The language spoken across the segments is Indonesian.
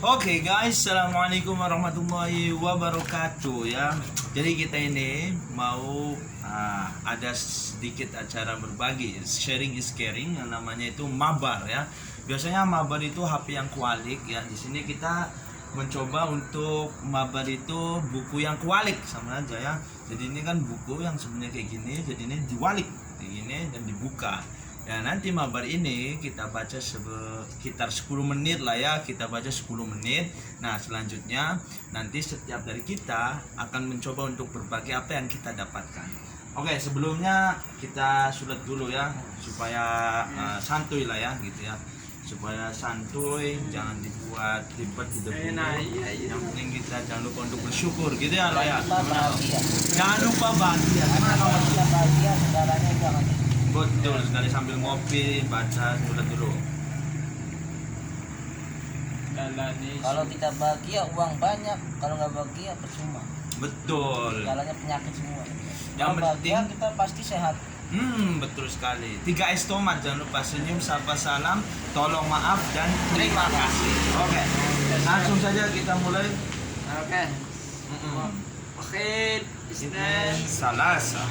Oke guys, assalamualaikum warahmatullahi wabarakatuh ya. Jadi kita ini mau ada sedikit acara berbagi, sharing is caring, yang namanya itu mabar ya. Biasanya mabar itu HP yang kualik ya. Di sini kita mencoba untuk mabar itu buku yang kualik sama aja ya. Jadi ini kan buku yang sebenarnya kayak gini, jadi ini diwalik kayak gini dan dibuka. Ya nanti mabar ini kita baca sekitar 10 menit lah ya, kita baca 10 menit. Nah selanjutnya nanti setiap dari kita akan mencoba untuk berbagi apa yang kita dapatkan. Oke, sebelumnya kita sulat dulu ya, supaya santuy lah ya gitu ya. Supaya santuy, jangan dibuat ribet hidup ini. Yang penting kita jangan lupa untuk bersyukur gitu ya lo ya. Jangan lupa bahagia. Bahagia segalanya jangan. Betul sekali, sambil ngopi baca surat dulu. Kalau kita bahagia uang banyak, kalau nggak bahagia percuma. Betul. Segalanya penyakit semua. Yang Kalau bahagia penting kita pasti sehat. betul sekali. 3 tomat, jangan lupa senyum, sapa, salam, tolong, maaf, dan terima kasih. Oke. Langsung saja kita mulai. Oke. Oke, Isnin, Salasa.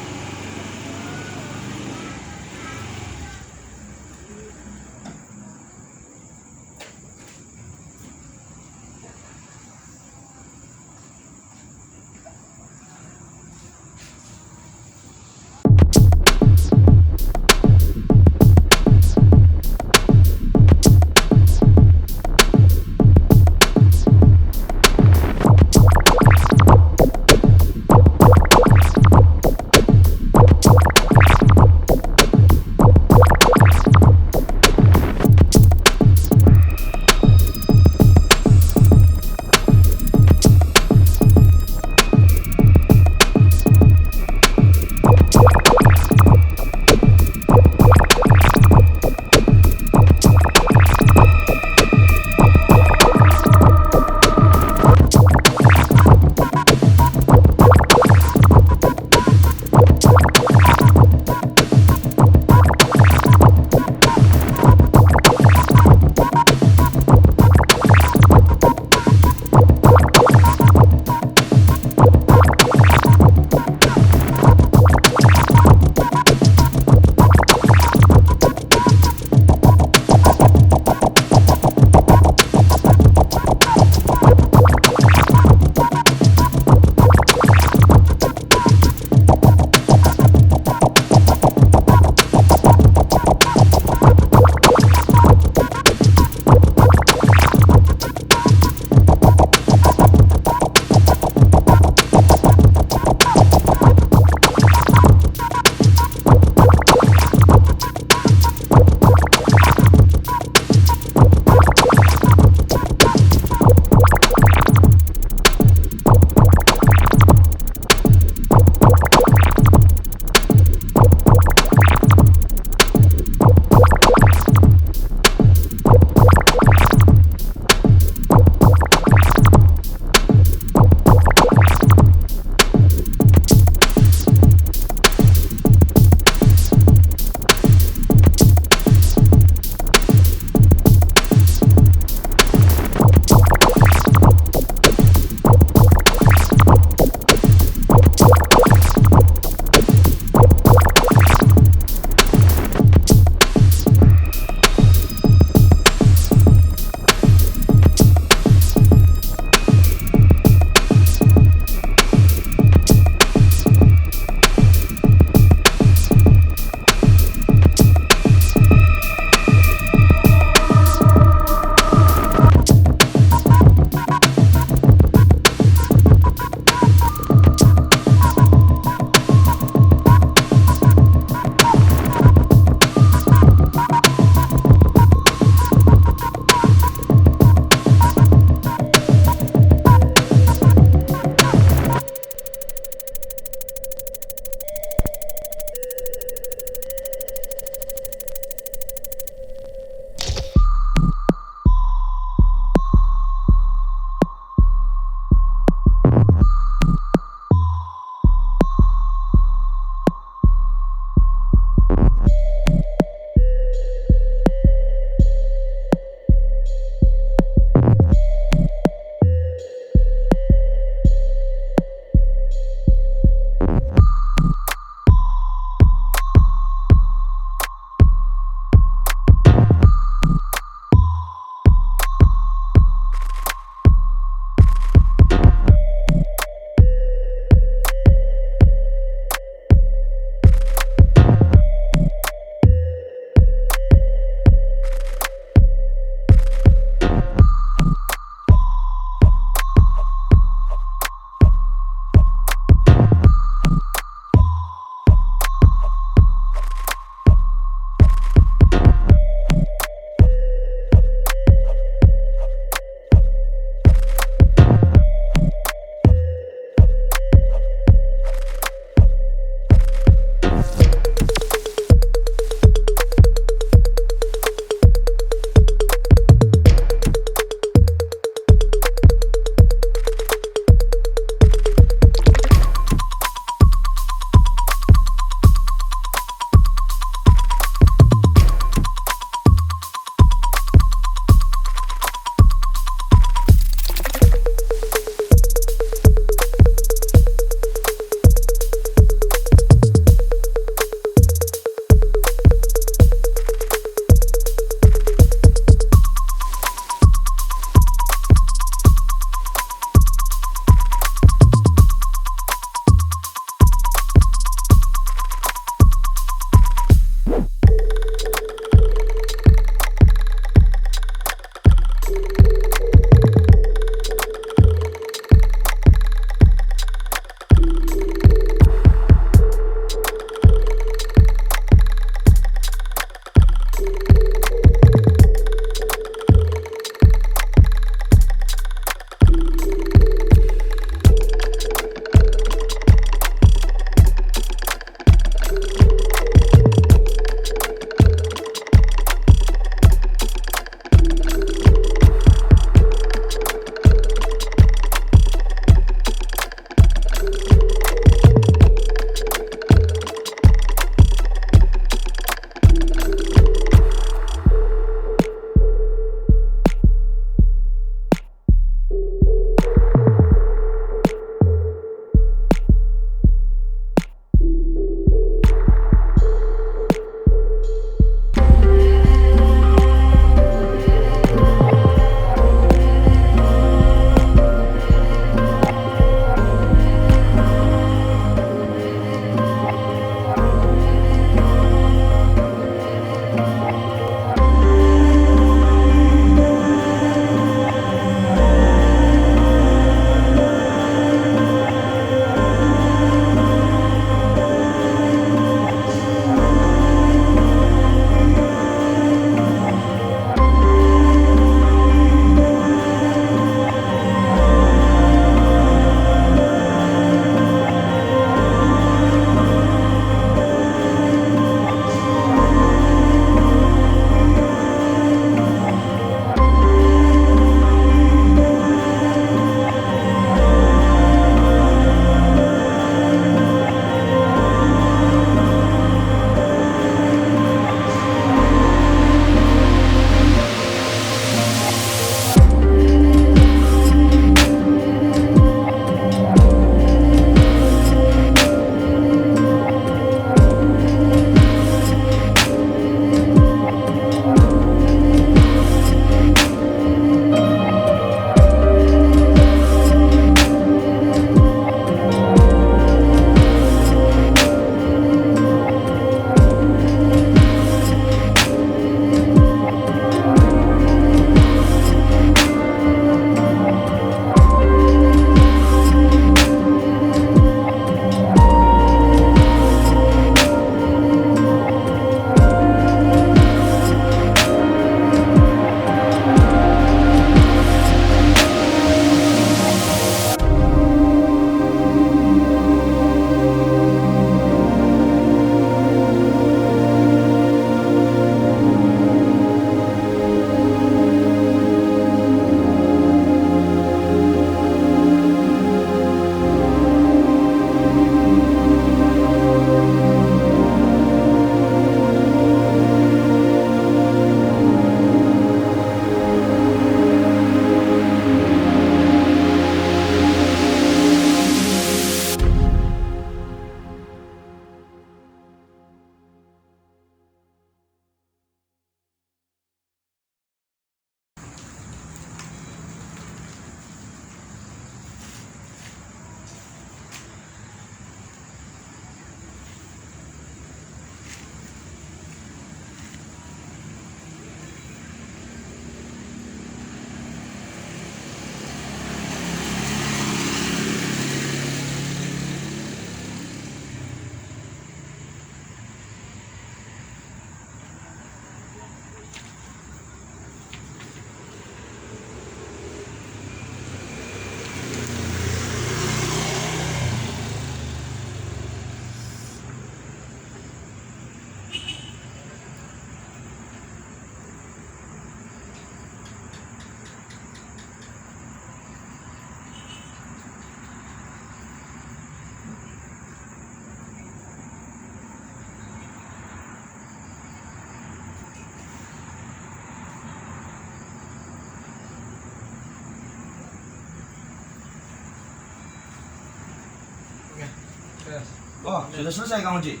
Oh, sudah selesai Kang Oji?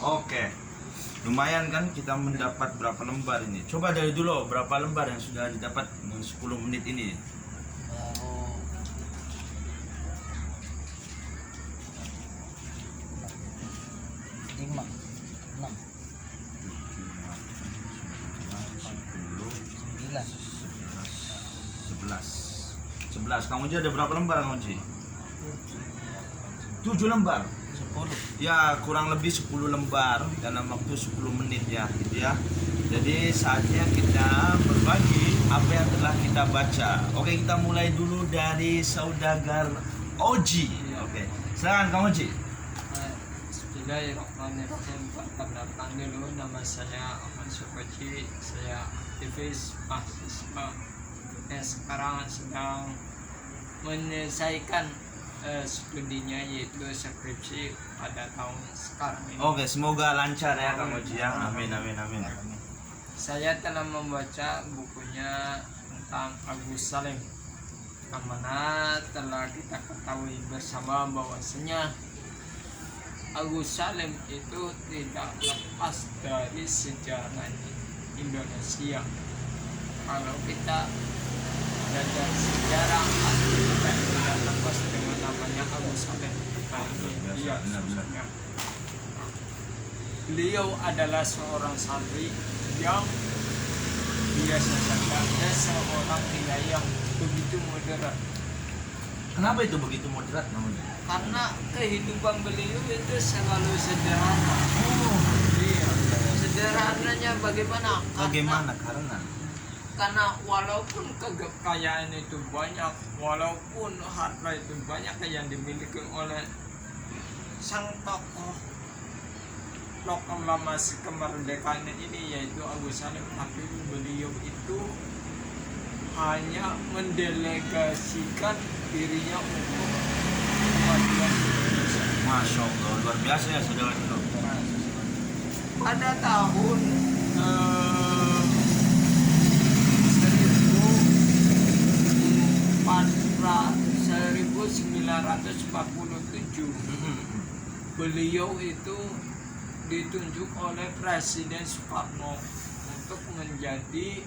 Oke. Lumayan kan kita mendapat berapa lembar ini? Coba dari dulu berapa lembar yang sudah didapat 10 menit ini? Baru 5, 6, 9, 11. Kang Oji ada berapa lembar Kang Oji? 7 lembar. 10. Ya kurang lebih 10 lembar dalam waktu 10 menit ya gitu ya. Jadi saatnya kita berbagi apa yang telah kita baca. Oke, kita mulai dulu dari saudagar Oji. Oke, silakan Kang Oji. Bismillahirrahmanirrahim. Perkenalkan dulu, nama saya Ahmad Sukoci. Saya aktivis mahasiswa yang sekarang sedang menyelesaikan studinya, yaitu skripsi pada tahun sekarang ini. Oke, semoga lancar ya Kang Oji ya. Amin amin amin. Saya telah membaca bukunya tentang Agus Salim, yang mana telah kita ketahui bersama bahwasanya Agus Salim itu tidak lepas dari sejarah Indonesia. Kalau kita belajar sejarah, pasti kita tidak lepas dengan namanya Agus Salim. Nah, ini dia sosoknya. Beliau adalah seorang santri yang biasa saja, dan seorang kiai yang begitu moderat. Kenapa itu begitu moderat Kang Oji? Karena kehidupan beliau itu selalu sederhana. Oh, Iya. Sederhananya bagaimana? bagaimana? Karena walaupun kekayaan itu banyak, walaupun harta itu banyak yang dimiliki oleh sang tokoh lama kemerdekaan ini, yaitu Agus Salim, tapi beliau itu hanya mendelegasikan dirinya untuk kemajuan Indonesia. Masya Allah, luar biasa ya saudara-saudara. Pada tahun 1947 beliau itu ditunjuk oleh Presiden Soekarno untuk menjadi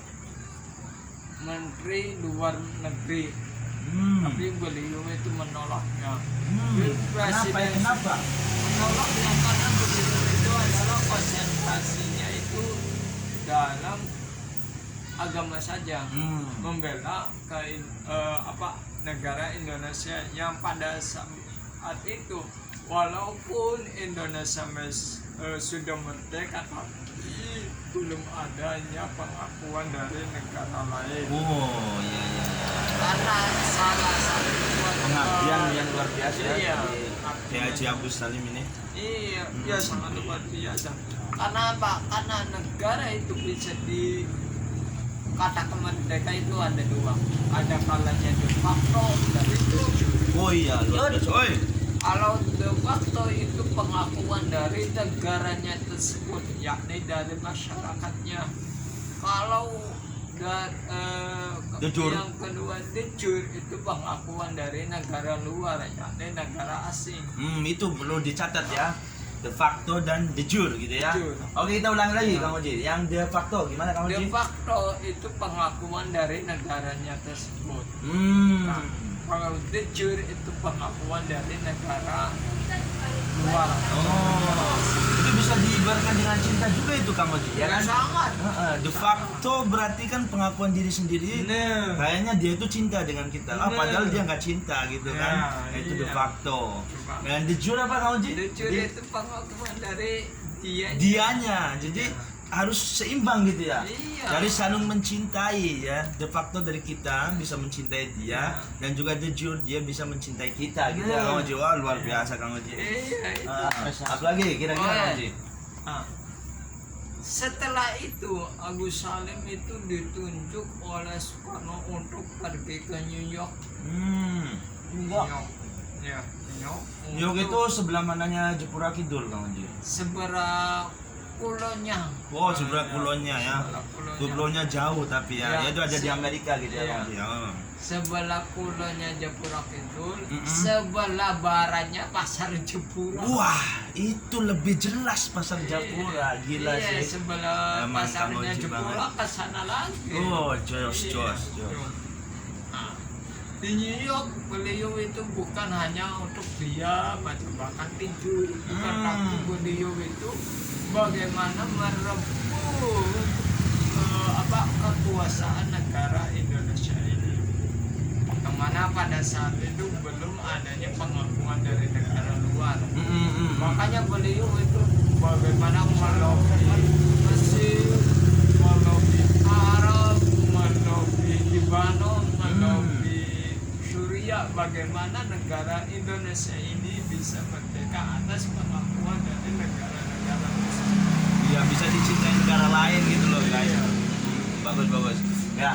Menteri Luar Negeri, tapi beliau itu menolaknya. Kenapa? Menolaknya karena beliau itu adalah konsentrasinya itu dalam agama saja, membela negara Indonesia yang pada saat itu walaupun Indonesia sudah merdeka, tapi belum adanya pengakuan dari negara lain. Oh iya. Karena salah satu Pengabdian yang luar biasa Iya. ya dari Haji Agus Salim ini. Iya, ya sangat luar biasa. Karena apa? Karena negara itu bisa kata merdeka itu ada dua. Ada kalanya de facto dan de jure. Oh iya, luar biasa. Oi. Kalau de facto itu pengakuan dari negaranya tersebut, yakni dari masyarakatnya. Kalau De jure. yang kedua de jure itu pengakuan dari negara luar, yakni negara asing. Itu perlu dicatat ya. De facto dan de jure gitu ya. De jure. Oke, kita ulang lagi Kang Oji. Yang de facto gimana Kang De Oji? facto itu pengakuan dari negaranya tersebut. Nah, kalau de jure itu pengakuan dari negara luar. Oh, itu bisa diibaratkan dengan cinta juga itu Kang Oji ya kan? Sangat. De facto berarti kan pengakuan diri sendiri. Nah, Kayaknya dia itu cinta dengan kita. Padahal dia nggak cinta gitu kan. Nah, Itu de iya. facto. Dan de jure apa Kang Oji? de jure itu pengakuan dari Dianya. Jadi harus seimbang gitu ya. Iya. Dari saling mencintai ya. De facto dari kita bisa mencintai dia dan juga de jure dia bisa mencintai kita gitu ya Kang Oji. Wah, luar biasa Kang Oji. Iya, itu. Apa lagi kira-kira Kang Oji? Nah, setelah itu Agus Salim itu ditunjuk oleh Soekarno untuk pergi ke New York. New York. Ya, New York. New York itu sebelah mananya Jepura Kidul Kang Oji? seberang pulaunya. Oh, sebelah pulaunya ya. Sebelah pulaunya. Pulaunya jauh tapi ya. Ya, Ya, itu ada di Amerika gitu ya. Iya. Bang. Ya. Sebelah pulaunya Jepura Kidul, Mm-mm. sebelah baratnya Pasar Jepura. Wah, itu lebih jelas pasar Japura. Gila Iya, sih. sebelah Emang pasarnya kamu Jepura ke sana lagi. Oh, jos. Nah, di New York beliau itu bukan hanya untuk diam atau bahkan tidur, bukan, tapi beliau itu bagaimana merebut kekuasaan negara Indonesia ini, yang mana pada saat itu belum adanya pengakuan dari negara luar. Makanya beliau itu bagaimana melobi Mesir, melobi Arab, melobi Libanon, melobi Suriah, bagaimana negara Indonesia ini bisa merdeka atas pengakuan dari negara-negara Muslim. Ya bisa dicintai negara lain gitu loh guys. Bagus. Ya,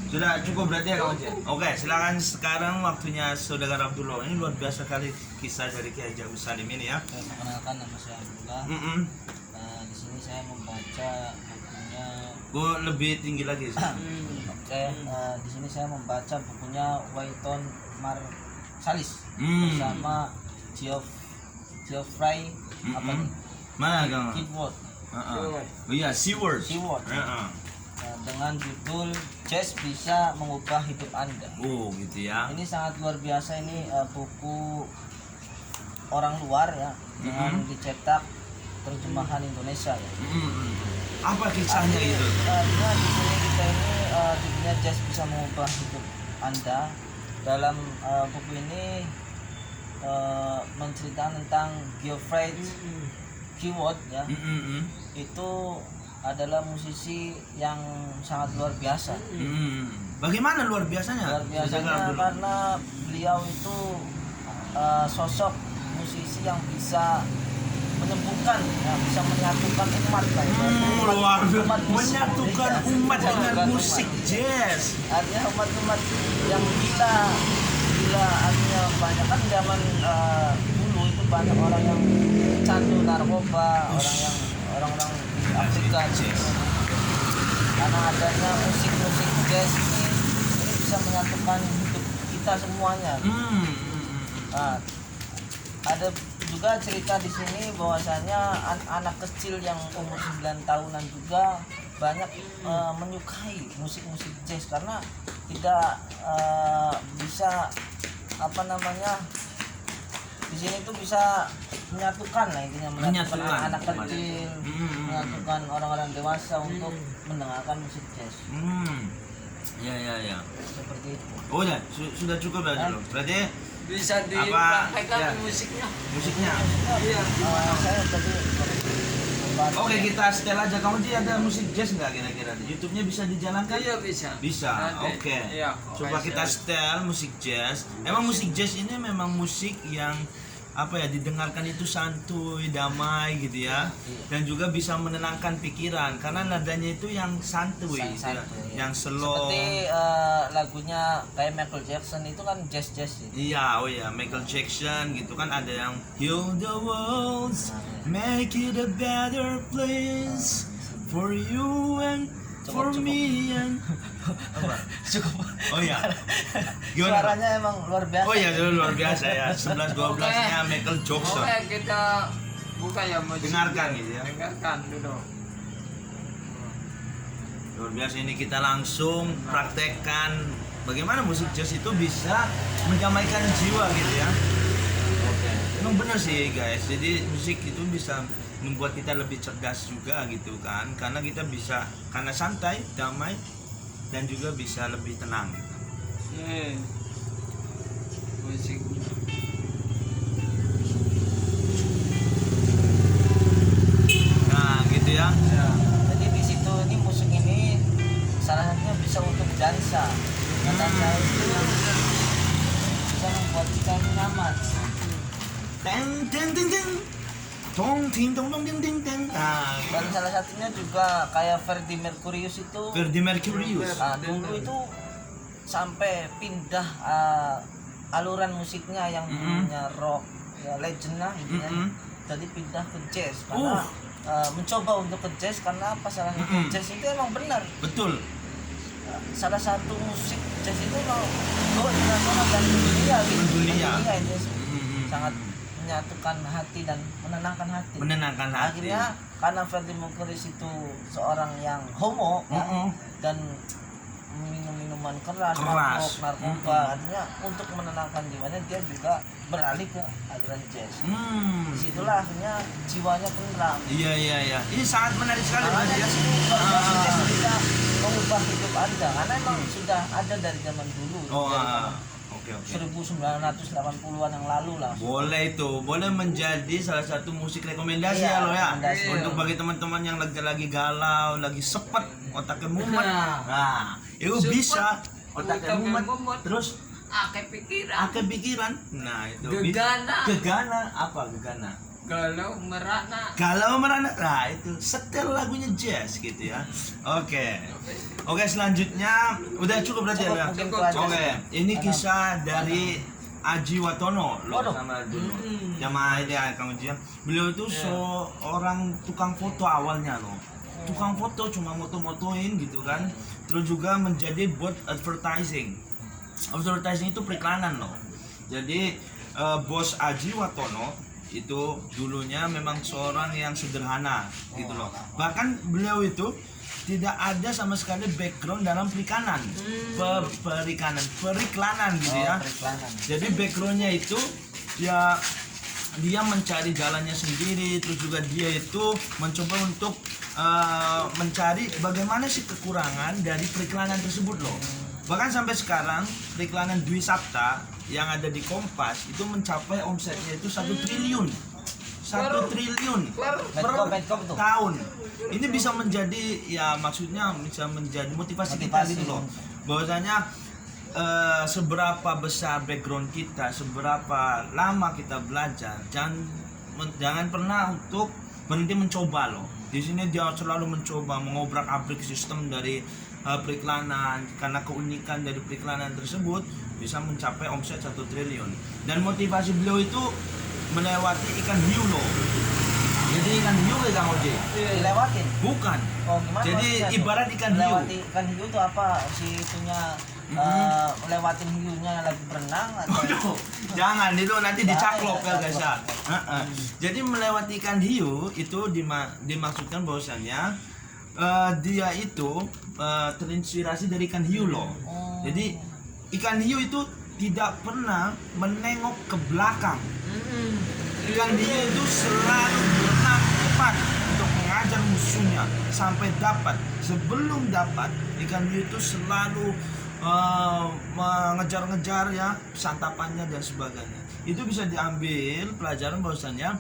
sudah cukup berarti ya kawan. Oke, silakan sekarang waktunya Saudara Abdullah. Ini luar biasa kali kisah dari Kiai Haji Salim ini ya. Perkenalkan, nama saya Abdullah. Nah, di sini saya membaca bukunya. Gue lebih tinggi lagi sih. Oke, di sini saya membaca bukunya Wynton Marsalis Hmm. bersama Geoffrey apa nih? Mana Kang? Keywords Oh iya, Seaward. Seaward. Heeh. dengan judul Jazz Bisa Mengubah Hidup Anda. Oh, gitu ya. Ini sangat luar biasa, ini buku orang luar ya, dengan dicetak terjemahan Indonesia ya. Apa kisahnya itu? Artinya di sini kita ini judulnya Jazz Bisa Mengubah Hidup Anda. Dalam buku ini menceritakan tentang Geoffrey Keywords ya. Itu adalah musisi yang sangat luar biasa. Bagaimana luar biasanya? Luar biasanya karena beliau itu sosok musisi yang bisa menyembuhkan, ya, bisa menyatukan umat lah ya. Luar menyatukan umat dengan musik jazz. Artinya umat-umat yang gila, artinya banyak kan zaman dulu itu banyak orang yang candu narkoba, orang-orang di Afrika gitu. Karena adanya musik-musik jazz ini bisa menyatukan hidup kita semuanya. Nah, ada juga cerita di sini bahwasanya anak kecil yang umur 9 tahunan juga banyak menyukai musik-musik jazz karena tidak bisa di sini tuh bisa menyatukan lah intinya, menyatukan anak kecil, menyatukan orang-orang dewasa untuk mendengarkan musik jazz. Ya. Seperti itu. Oh ya, sudah cukup ya dulu. Berarti Bisa dipraktekkan musiknya. Iya. Saya tadi Oke, kita setel aja. Kamu sih ada musik jazz nggak kira-kira? YouTube-nya bisa dijalankan? Iya, bisa. Bisa. Nanti, Oke. iya, Coba kita setel musik jazz. Emang musik jazz ini memang musik yang didengarkan itu santuy, damai gitu ya, dan juga bisa menenangkan pikiran karena nadanya itu yang santuy, gitu ya. Yang slow. Seperti lagunya kayak Michael Jackson itu kan jazz ya. Iya, Michael Jackson gitu kan, ada yang Heal the world, make it a better place for you and for me and Cukup. Oh iya. Gimana? Suaranya emang luar biasa. Oh iya, luar biasa ya. 11-12-nya Michael Jackson. Oke, kita buka ya musik. Dengarkan gitu ya. Dengarkan dulu. Luar biasa, ini kita langsung praktekkan bagaimana musik jazz itu bisa mendamaikan jiwa gitu ya. Oke. Emang bener sih guys. Jadi musik itu bisa membuat kita lebih cerdas juga gitu kan, karena kita bisa santai, damai, dan juga bisa lebih tenang. Musik. Nah gitu ya. Jadi di situ ini musik ini salah satunya bisa untuk dansa. Dansa itu bisa membuat kita nyaman. Teng teng teng teng. Tong ting tong tong ting ting teng. Nah, Dan salah satunya juga kayak Freddie Mercurius itu. Freddie Mercurius. Dulu itu sampai pindah aluran musiknya yang punya rock ya legend lah intinya. Jadi pindah ke jazz karena mencoba untuk ke jazz karena apa salahnya? Jazz itu emang benar. Betul. Salah satu musik jazz itu go internasional dan dunia gitu. Mendunia. Ini sangat menyatukan hati dan menenangkan hati. Menenangkan hati. Akhirnya karena Freddie Mercury itu seorang yang homo ya, dan minum minuman keras, narkoba, artinya untuk menenangkan jiwanya dia juga beralih ke aliran jazz. Disitulah akhirnya jiwanya tenang. Iya. Ini sangat menarik sekali Mas ya. Jazz bisa mengubah hidup Anda karena emang sudah ada dari zaman dulu. Oke. 1980-an yang lalu lah. Boleh itu, boleh menjadi salah satu musik rekomendasi ya lo ya. Untuk bagi teman-teman yang lagi galau, lagi sepet, otaknya mumet. Nah, itu bisa otaknya mumet terus kepikiran. Nah, itu gegana apa gegana? Galau merana. Nah, itu setel lagunya jazz gitu ya. Oke, selanjutnya udah cukup berarti ya. Oke, ini kisah dari Aji Watono lo sama dulu. Jamaah ini Kang Ujian. Beliau itu seorang tukang foto awalnya loh. Tukang foto cuma moto-motoin gitu kan. Terus juga menjadi bot advertising. Advertising itu periklanan loh. Jadi bos Aji Watono itu dulunya memang seorang yang sederhana gitu loh. Bahkan beliau itu tidak ada sama sekali background dalam periklanan, periklanan gitu ya. Jadi backgroundnya itu ya dia mencari jalannya sendiri, terus juga dia itu mencoba untuk mencari bagaimana sih kekurangan dari periklanan tersebut loh. Bahkan sampai sekarang periklanan Dwi Sapta yang ada di Kompas itu mencapai omsetnya itu 1 triliun. 1 triliun per tahun. Ini bisa menjadi ya maksudnya bisa menjadi motivasi kita gitu loh. Bahwasanya seberapa besar background kita, seberapa lama kita belajar, jangan pernah untuk berhenti mencoba loh. Di sini dia selalu mencoba mengobrak-abrik sistem dari periklanan, karena keunikan dari periklanan tersebut bisa mencapai omset 1 triliun. Dan motivasi beliau itu melewati ikan hiu loh. Jadi ikan hiu ya Kang Oji? Dilewatin? Bukan. Oh, gimana? Jadi maksudnya ibarat ikan hiu. Melewati ikan hiu itu apa? Si itunya melewatin hiunya lagi berenang atau? Jangan, itu nanti dicaklok ya guys ya. Jadi melewati ikan hiu itu dimaksudkan bahwasannya dia itu terinspirasi dari ikan hiu loh. Jadi ikan hiu itu tidak pernah menengok ke belakang. Ikan hiu itu selalu berenang cepat untuk mengajar musuhnya sampai dapat. Sebelum dapat, ikan hiu itu selalu mengejar-ngejar ya santapannya dan sebagainya. Itu bisa diambil pelajaran bahwasanya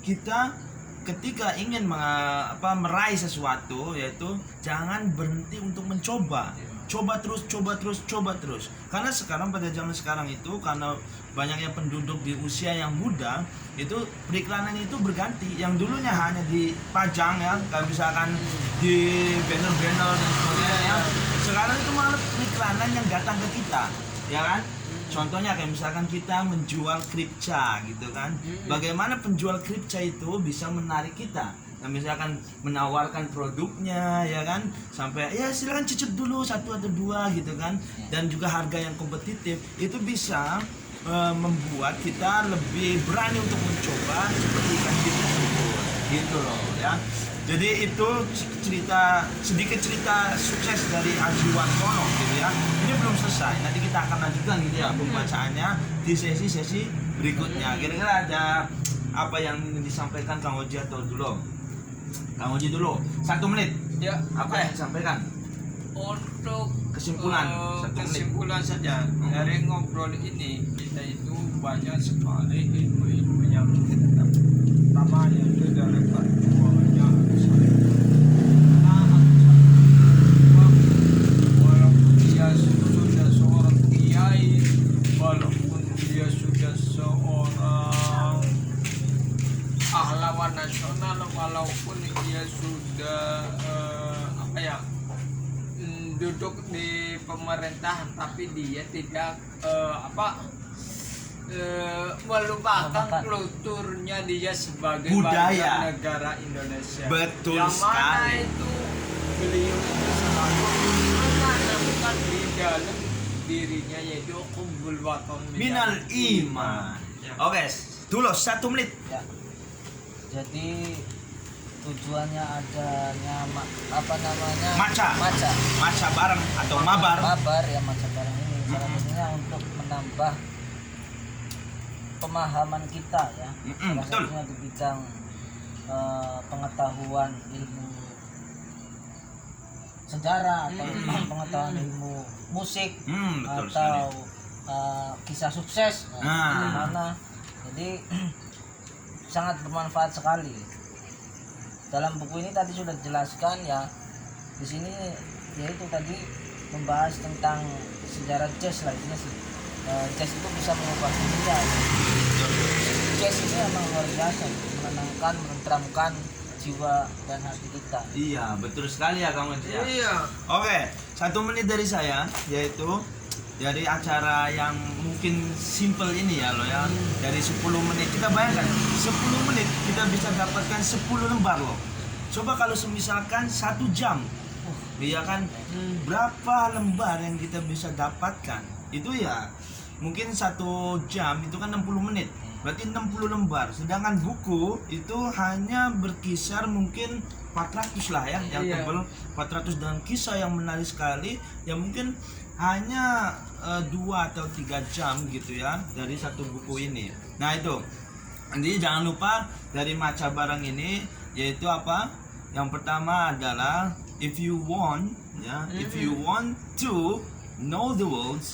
kita ketika ingin meraih sesuatu, yaitu jangan berhenti untuk mencoba. Coba terus. Karena sekarang pada zaman sekarang itu karena banyaknya penduduk di usia yang muda, itu periklanan itu berganti. Yang dulunya hanya dipajang ya, kayak misalkan di banner-banner dan sebagainya. Sekarang itu malah periklanan yang datang ke kita, ya kan? Contohnya kayak misalkan kita menjual kripca gitu kan. Bagaimana penjual kripca itu bisa menarik kita? Nah, misalkan menawarkan produknya ya kan, sampai ya silakan cicip dulu 1 atau 2 gitu kan, dan juga harga yang kompetitif, itu bisa membuat kita lebih berani untuk mencoba seperti ikan hiu tersebut gitu loh ya. Jadi itu sedikit cerita sukses dari Aji Watono gitu ya. Ini belum selesai, nanti kita akan lanjutkan gitu ya pembacaannya di sesi berikutnya. Kira-kira ada apa yang ingin disampaikan Kang Oji atau dulu? Kang Oji dulu, 1 menit. Ya, Apa yang disampaikan? Untuk Kesimpulan, 1 menit. kesimpulan saja dari ngobrol ini, kita itu banyak sekali ilmu-ilmu yang kita dapat. Pertamanya itu dari perjuangannya walaupun dia sudah seorang kiai, walaupun dia sudah seorang pahlawan nasional, walaupun dia sudah duduk di pemerintahan, tapi dia tidak melupakan kulturnya dia sebagai Budaya. bangsa negara Indonesia. Betul yang mana sekali. itu beliau itu selalu menanamkan di dalam dirinya yaitu kumpul waton Minal iman. Oke, dulu 1 menit. Ya. Jadi tujuannya adanya apa namanya? Maca. Maca bareng atau mabar. Mabar ya, maca bareng ini salah satunya untuk menambah pemahaman kita ya. Salah betul. satunya di bidang pengetahuan ilmu sejarah atau pengetahuan ilmu musik Betul atau kisah sukses Nah. gimana. Jadi sangat bermanfaat sekali. Dalam buku ini tadi sudah dijelaskan ya. Di sini yaitu tadi membahas tentang sejarah jazz lah intinya sih. Jazz itu bisa mengubah dunia. Jazz ini memang luar biasa, menenangkan, menenteramkan jiwa dan hati kita. Iya, betul sekali ya kamu ya. Iya. Oke, 1 menit dari saya yaitu dari acara yang mungkin simple ini ya lo ya. Dari 10 menit kita bayangkan 10 menit kita bisa dapatkan 10 lembar loh. Coba kalau misalkan 1 jam, iya kan berapa lembar yang kita bisa dapatkan? Itu ya mungkin 1 jam itu kan 60 menit. Berarti 60 lembar. Sedangkan buku itu hanya berkisar mungkin 400 lah ya, yang Iya. tebal 400 dengan kisah yang menarik sekali. Yang mungkin hanya 2 atau 3 jam gitu ya dari satu buku ini. Nah itu. Jadi jangan lupa dari Maca Bareng ini yaitu apa? Yang pertama adalah if you want ya, if you want to know the world,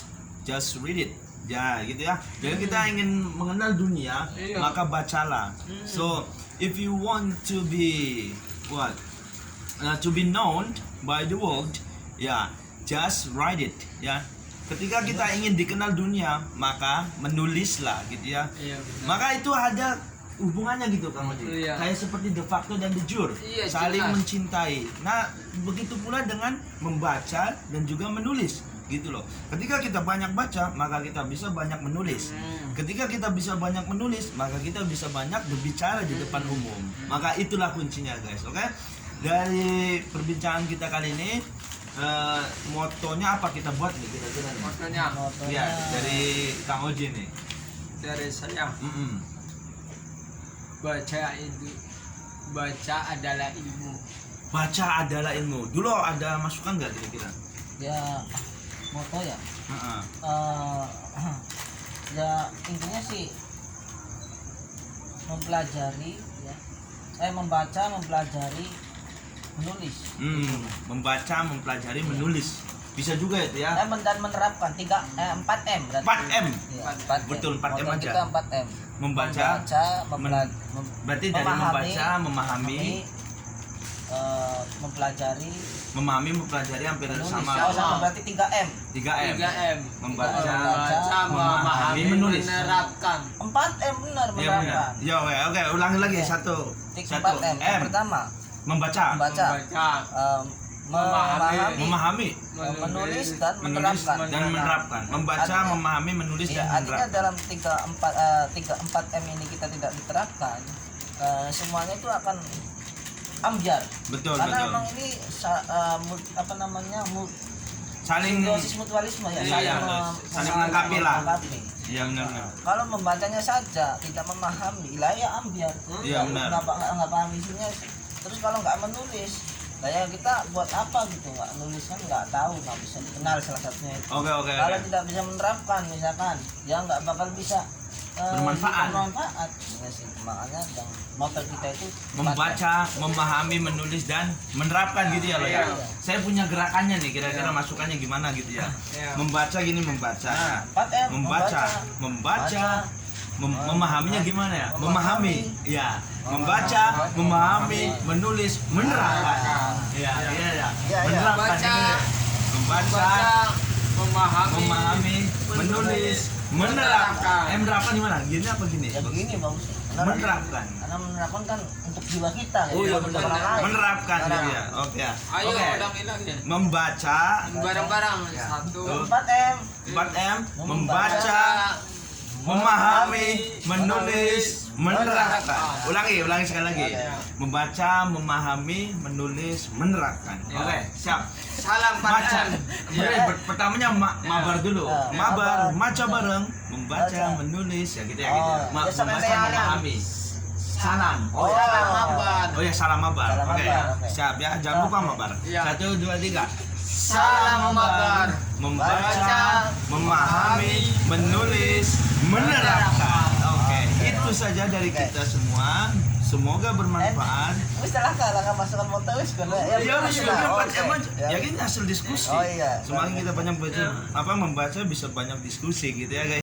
just read it. Ya gitu ya. Jadi kita ingin mengenal dunia, Iya. maka bacalah. So if you want to be what? To be known by the world, ya just write it ya. Ketika kita ingin dikenal dunia, maka menulislah gitu ya. Iya, benar. Maka itu ada hubungannya gitu Kang Oji. Iya. Kayak seperti de facto dan de jure, Iya, saling jelas. mencintai. Nah, begitu pula dengan membaca dan juga menulis gitu loh. Ketika kita banyak baca, maka kita bisa banyak menulis. Ketika kita bisa banyak menulis, maka kita bisa banyak berbicara di depan umum. Maka itulah kuncinya guys, oke? Dari perbincangan kita kali ini, motonya apa kita buat nih kira-kira nih? Motonya Ya, dari Kang Oji nih. dari saya baca adalah ilmu. Baca adalah ilmu. Dulu ada masukan nggak kira-kira? Ya moto ya. Heeh. Ya intinya sih mempelajari ya. Membaca, mempelajari, menulis. Membaca, mempelajari, menulis. Bisa juga itu ya. Dan menerapkan 4M berarti. 4M. Ya, 4M. Betul, 4M Moto aja. kita 4M. Membaca, berarti dari membaca, memahami, mempelajari, mempelajari hampir menulis. sama. Sama berarti 3M. 3M. 3M. Membaca, Membaca, memahami, menulis. menerapkan. 4M benar Iya benar. menerapkan. Ya oke, ulangi lagi Oke. satu. 4M. Yang pertama Membaca, membaca, memahami, menulis dan menerapkan. Membaca, memahami, menulis Ya, dan artinya menerapkan. dalam 4M ini kita tidak diterapkan, semuanya itu akan ambiar. Betul, Karena betul. memang ini apa namanya Saling simbiosis mutualisme ya. Iya, saling melengkapi lah. melengkapi. Iya benar. Kalau membacanya saja tidak memahami, lah ya ambiar. Iya, benar. Nggak paham isinya. Terus kalau nggak menulis, kayak kita buat apa gitu? Nggak nulis kan nggak tahu, nggak bisa dikenal salah satunya itu. Oke. Kalau tidak bisa menerapkan misalkan, ya nggak bakal bisa Bermanfaat. Ya sih, makanya yang novel kita itu Membaca, memahami, menulis dan menerapkan gitu ya lo ya. Iya. Saya punya gerakannya nih, kira-kira masukannya gimana gitu ya. Iya. Membaca gini, membaca. 4M, Membaca, memahaminya gimana ya? Memahami. Iya. Membaca, memahami, menulis, menerapkan. Iya. Menerapkan Baca, ini. Membaca, memahami, menulis, menerapkan. Menerapkan gimana? Gini apa gini? ya begini bagus. Menerapkan. Karena menerapkan kan untuk jiwa kita. Oh iya untuk benar. orang lain. Menerapkan gitu Menerapkan. ya. Oke ya. Ayo Oke. ulangi lagi. Membaca Bareng-bareng. Ya. 1, 4M 4M, membaca, memahami, menulis, menerapkan. Ulangi sekali lagi. Oke. Membaca, memahami, menulis, menerapkan. Ya. Oke, siap. Salam Baca. pandan. Pertamanya mabar dulu. Ya. Mabar, baca bareng, membaca, Baca. menulis ya gitu ya Oh, gitu. ya, sampai Membaca, saya memahami. Salam. Oh, Salam mabar. Oh ya, salam mabar. Salam Oke. mabar, oke. Siap ya, jangan lupa mabar. Iya. 1, 2, 3. Salam mabar. Membaca, memahami, menulis, menerapkan. Oke, itu saja dari kita semua. Semoga bermanfaat. Wis lah kan masukan moto wis kan. Ya udah wis sudah lah. dapat Oke. emang Ya. ya ini hasil diskusi. Oh, iya. Semakin kita banyak baca membaca bisa banyak diskusi gitu ya guys.